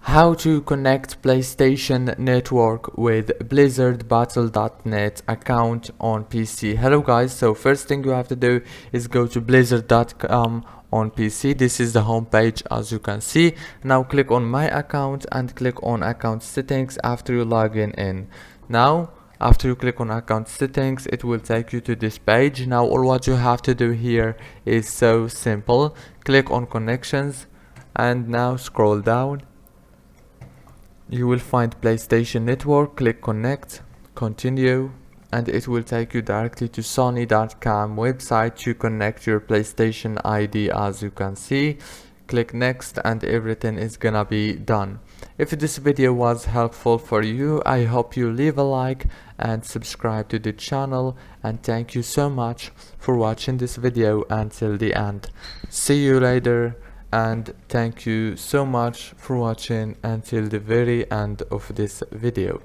How to connect PlayStation Network with blizzardbattle.net account on PC. Hello guys, so first thing you have to do is go to blizzard.com on PC. This is the home page as you can see. Now click on my account and click on account settings after you log in. Now after you click on account settings, it will take you to this page. Now all what you have to do here is so simple. Click on connections and now scroll down. You will find PlayStation Network, click connect, continue, and it will take you directly to Sony.com website to connect your PlayStation ID as you can see. Click next and everything is gonna be done. If this video was helpful for you, I hope you leave a like and subscribe to the channel, and thank you so much for watching this video until the end. See you later. And thank you so much for watching until the very end of this video.